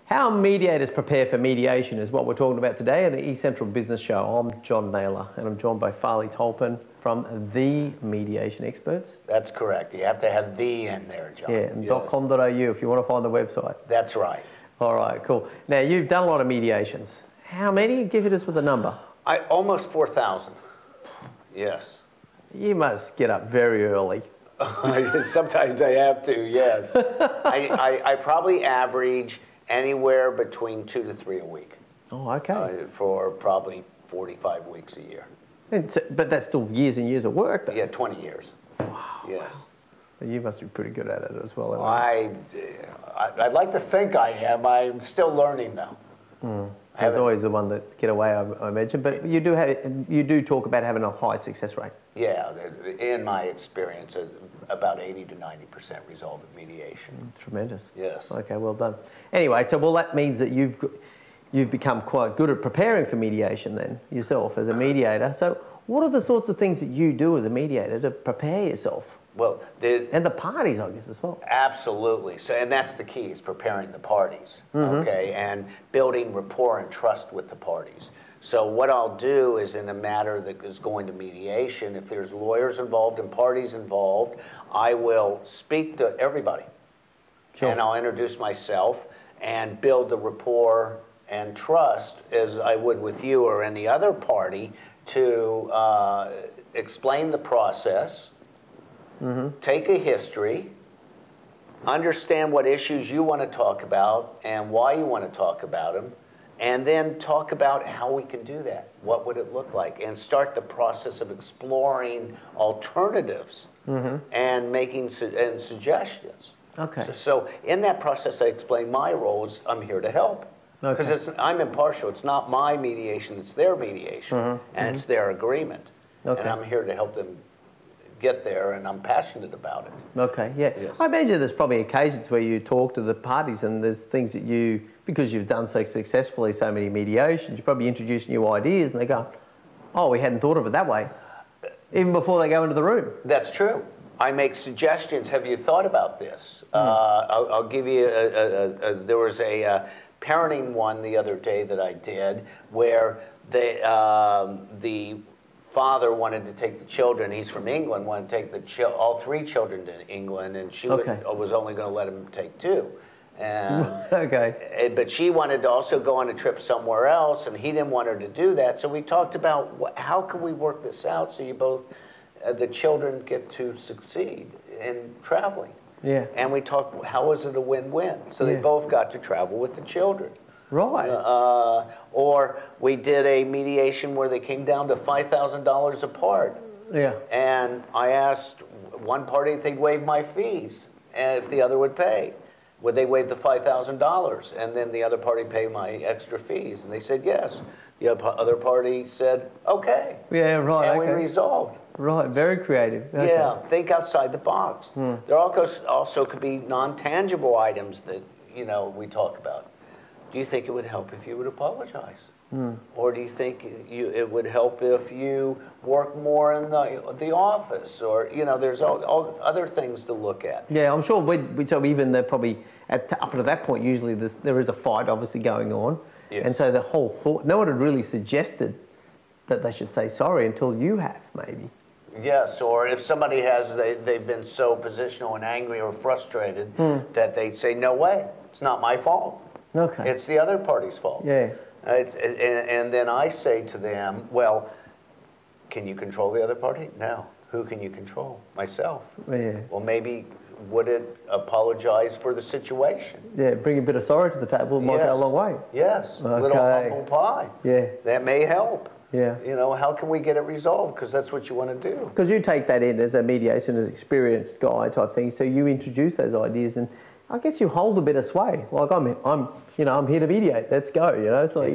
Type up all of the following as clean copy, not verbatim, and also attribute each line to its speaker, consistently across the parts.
Speaker 1: How mediators prepare for mediation is what we're talking about today in the eCentral Business Show. I'm John Nayler, and I'm joined by Farley Tolpen from the Mediation Experts.
Speaker 2: That's correct. You have to have the in there, John.
Speaker 1: Yeah, and
Speaker 2: yes.
Speaker 1: .com.au if you want to find the website.
Speaker 2: That's right.
Speaker 1: All right, cool. Now, you've done a lot of mediations. How many? Give us with a number.
Speaker 2: Almost 4,000. Yes.
Speaker 1: You must get up very early.
Speaker 2: Sometimes I have to, yes. I probably average anywhere between 2 to 3 a week.
Speaker 1: Oh, okay.
Speaker 2: For probably 45 weeks a year.
Speaker 1: But that's still years and years of work, though.
Speaker 2: Yeah, 20 years.
Speaker 1: Wow.
Speaker 2: Yes.
Speaker 1: You must be pretty good at it as well.
Speaker 2: I'd like to think I am. I'm still learning, though.
Speaker 1: There's always the one that get away, I imagine. But you do talk about having a high success rate. Yeah,
Speaker 2: in my experience, about 80 to 90% resolve at mediation.
Speaker 1: Tremendous.
Speaker 2: Yes.
Speaker 1: Okay, well done. Anyway, so that means that you've become quite good at preparing for mediation then yourself as a mediator. So what are the sorts of things that you do as a mediator to prepare yourself?
Speaker 2: Well,
Speaker 1: and the parties, I guess, as well.
Speaker 2: Absolutely. So, and that's the key, is preparing the parties, okay, and building rapport and trust with the parties. So what I'll do is, in a matter that is going to mediation, if there's lawyers involved and parties involved, I will speak to everybody. Sure. And I'll introduce myself and build the rapport and trust, as I would with you or any other party, to explain the process, take a history, understand what issues you want to talk about and why you want to talk about them, and then talk about how we can do that. What would it look like? And start the process of exploring alternatives and making suggestions.
Speaker 1: Okay.
Speaker 2: So in that process, I explain my roles. I'm here to help. Because I'm impartial. It's not my mediation, it's their mediation, and it's their agreement. And I'm here to help them get there, and I'm passionate about it.
Speaker 1: Okay, yeah. Yes. I imagine there's probably occasions where you talk to the parties and there's things that you, because you've done so successfully so many mediations, you probably introduce new ideas and they go, oh, we hadn't thought of it that way, even before they go into the room.
Speaker 2: That's true. I make suggestions. Have you thought about this? I'll give you, there was a parenting one the other day that I did where the father wanted to take the children, he's from England, wanted to take all 3 children to England, and she was only going to let him take 2. And, but she wanted to also go on a trip somewhere else, and he didn't want her to do that. So we talked about how can we work this out so you both, the children get to succeed in traveling.
Speaker 1: Yeah.
Speaker 2: And we talked, how is it a win-win? So they both got to travel with the children.
Speaker 1: Right.
Speaker 2: Or we did a mediation where they came down to $5,000 apart.
Speaker 1: Yeah.
Speaker 2: And I asked one party if they'd waive my fees, and if the other would pay. Would they waive the $5,000? And then the other party pay my extra fees? And they said yes. The other party said, okay.
Speaker 1: Yeah, right.
Speaker 2: And we resolved.
Speaker 1: Right, very creative. Okay.
Speaker 2: Yeah, think outside the box. There also could be non-tangible items that, we talk about. Do you think it would help if you would apologize? Or do you think it would help if you work more in the office? Or, there's all other things to look at.
Speaker 1: Yeah, I'm sure so even probably up to that point, usually there is a fight obviously going on.
Speaker 2: Yes.
Speaker 1: And so the whole thought, no one had really suggested that they should say sorry until you have, maybe.
Speaker 2: Yes, or if somebody they've been so positional and angry or frustrated that they say, no way, it's not my fault.
Speaker 1: Okay.
Speaker 2: It's the other party's fault.
Speaker 1: Yeah.
Speaker 2: And then I say to them, well, can you control the other party? No. Who can you control? Myself.
Speaker 1: Yeah.
Speaker 2: Well, maybe would it apologize for the situation?
Speaker 1: Yeah, bring a bit of sorrow to the table might go a long way.
Speaker 2: Yes,
Speaker 1: okay.
Speaker 2: A little humble pie.
Speaker 1: Yeah.
Speaker 2: That may help.
Speaker 1: Yeah.
Speaker 2: How can we get it resolved? Because that's what you want to do.
Speaker 1: Because you take that in as a mediation, as experienced guy type thing, so you introduce those ideas and I guess you hold a bit of sway. Like I'm here to mediate. Let's go. It's like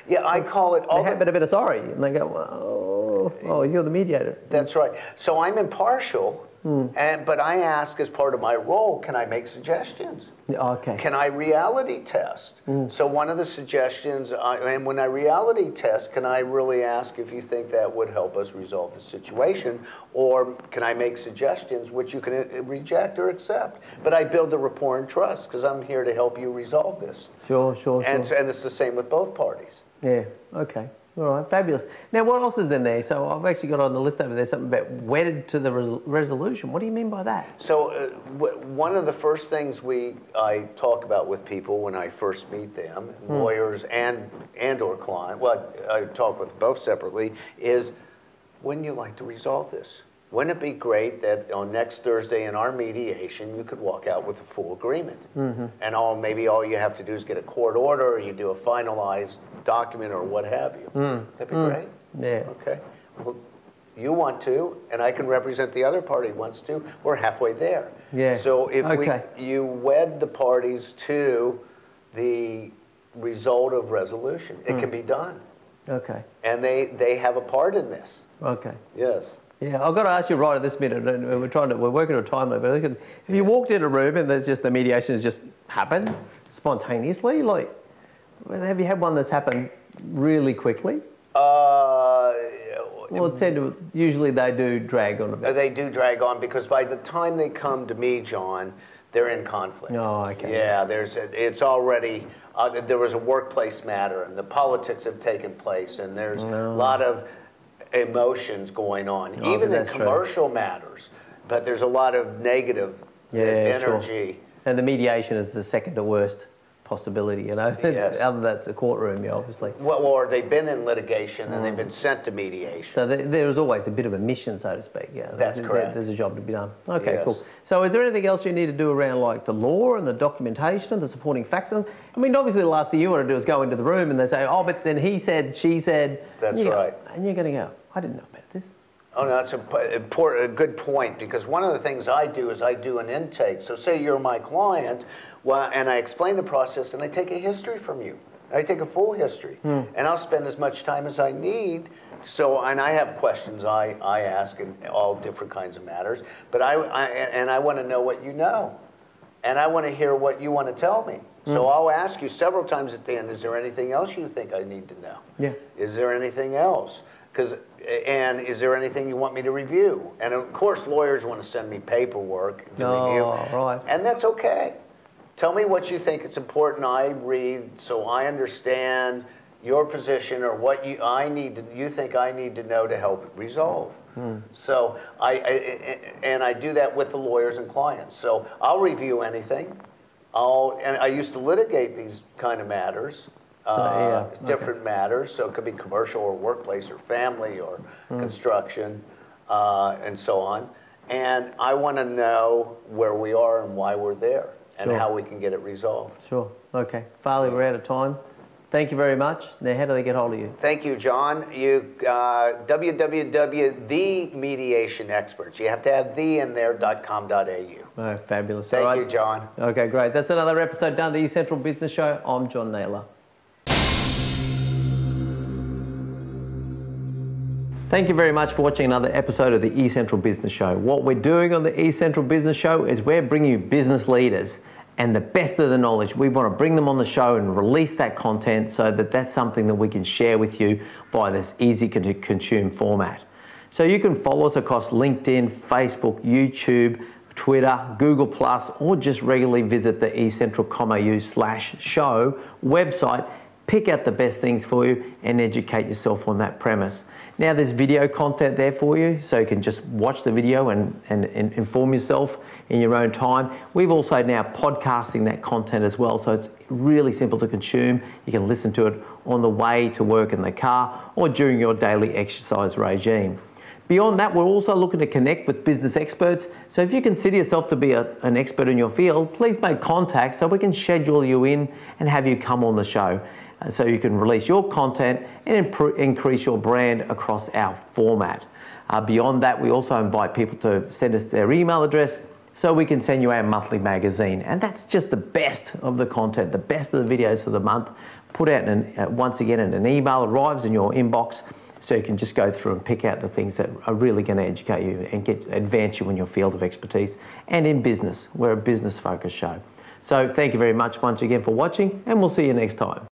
Speaker 2: Yeah, I call it.
Speaker 1: They have a bit of sorry, and they go, oh, you're the mediator.
Speaker 2: That's right. So I'm impartial, But I ask as part of my role, can I make suggestions?
Speaker 1: Okay.
Speaker 2: Can I reality test? So one of the suggestions, and when I reality test, can I really ask if you think that would help us resolve the situation? Or can I make suggestions which you can reject or accept? But I build a rapport and trust because I'm here to help you resolve this.
Speaker 1: Sure.
Speaker 2: And it's the same with both parties.
Speaker 1: Yeah, okay. All right, fabulous. Now, what else is in there? So I've actually got on the list over there something about wedded to the resolution. What do you mean by that?
Speaker 2: So one of the first things I talk about with people when I first meet them, lawyers and or client, well, I talk with both separately, is wouldn't you like to resolve this? Wouldn't it be great that on next Thursday in our mediation, you could walk out with a full agreement? And maybe all you have to do is get a court order, or you do a finalized document, or what have you. That'd be great.
Speaker 1: Yeah.
Speaker 2: Okay. Well, you want to, and I can represent the other party wants to. We're halfway there.
Speaker 1: Yeah.
Speaker 2: So if you wed the parties to the result of resolution, it can be done.
Speaker 1: Okay.
Speaker 2: And they have a part in this.
Speaker 1: Okay.
Speaker 2: Yes.
Speaker 1: Yeah, I've got to ask you right at this minute, and we're working on a time limit. If you walked in a room and there's just the mediation has just happened spontaneously, like, have you had one that's happened really quickly? Well, usually they do drag on a bit.
Speaker 2: They do drag on because by the time they come to me, John, they're in conflict.
Speaker 1: Oh, okay.
Speaker 2: Yeah, it's already, there was a workplace matter, and the politics have taken place, and there's a lot of emotions going on, even in commercial matters, but there's a lot of negative energy.
Speaker 1: Sure. And the mediation is the second to worst possibility, you know.
Speaker 2: Yes.
Speaker 1: Other than that's a courtroom, yeah, obviously.
Speaker 2: Well, or they've been in litigation and they've been sent to mediation.
Speaker 1: So there's always a bit of a mission, so to speak. Yeah,
Speaker 2: that's correct.
Speaker 1: There's a job to be done. Okay,
Speaker 2: Yes.
Speaker 1: cool. So is there anything else you need to do around like the law and the documentation and the supporting facts? I mean, obviously the last thing you want to do is go into the room and they say, oh, but then he said, she said.
Speaker 2: That's right.
Speaker 1: And you're going to go, I didn't know about this.
Speaker 2: Oh, no, that's a good point, because one of the things I do is I do an intake. So say you're my client, well, and I explain the process, and I take a history from you. I take a full history, and I'll spend as much time as I need. So, and I have questions I ask in all different kinds of matters, but I want to know what you know, and I want to hear what you want to tell me. So I'll ask you several times at the end, is there anything else you think I need to know?
Speaker 1: Yeah.
Speaker 2: Is there anything else? And is there anything you want me to review? And of course, lawyers want to send me paperwork to review.
Speaker 1: Right.
Speaker 2: And that's okay. Tell me what you think it's important I read so I understand your position or what you think I need to know to help it resolve. So I do that with the lawyers and clients. So I'll review anything. And I used to litigate these kind of matters. Different matters, so it could be commercial or workplace or family or construction and so on. And I want to know where we are and why we're there and how we can get it resolved.
Speaker 1: Sure. Okay. Farley, we're out of time. Thank you very much. Now, how do they get hold of you?
Speaker 2: Thank you, John. www.themediationexperts. You have to have the in there, .com.au.
Speaker 1: Oh, fabulous.
Speaker 2: Thank you, John.
Speaker 1: Okay, great. That's another episode done, the eCentral Business Show. I'm John Nayler. Thank you very much for watching another episode of the eCentral Business Show. What we're doing on the eCentral Business Show is we're bringing you business leaders and the best of the knowledge. We want to bring them on the show and release that content so that that's something that we can share with you by this easy to consume format. So you can follow us across LinkedIn, Facebook, YouTube, Twitter, Google+, or just regularly visit the eCentral.com.au/show website. Pick out the best things for you and educate yourself on that premise. Now there's video content there for you, so you can just watch the video and inform yourself in your own time. We've also now podcasting that content as well, so it's really simple to consume. You can listen to it on the way to work in the car or during your daily exercise regime. Beyond that, we're also looking to connect with business experts. So if you consider yourself to be an expert in your field, please make contact so we can schedule you in and have you come on the show. So you can release your content and increase your brand across our format. Beyond that, we also invite people to send us their email address so we can send you our monthly magazine. And that's just the best of the content, the best of the videos for the month, put out once again, and an email arrives in your inbox so you can just go through and pick out the things that are really going to educate you and advance you in your field of expertise and in business. We're a business-focused show. So thank you very much once again for watching, and we'll see you next time.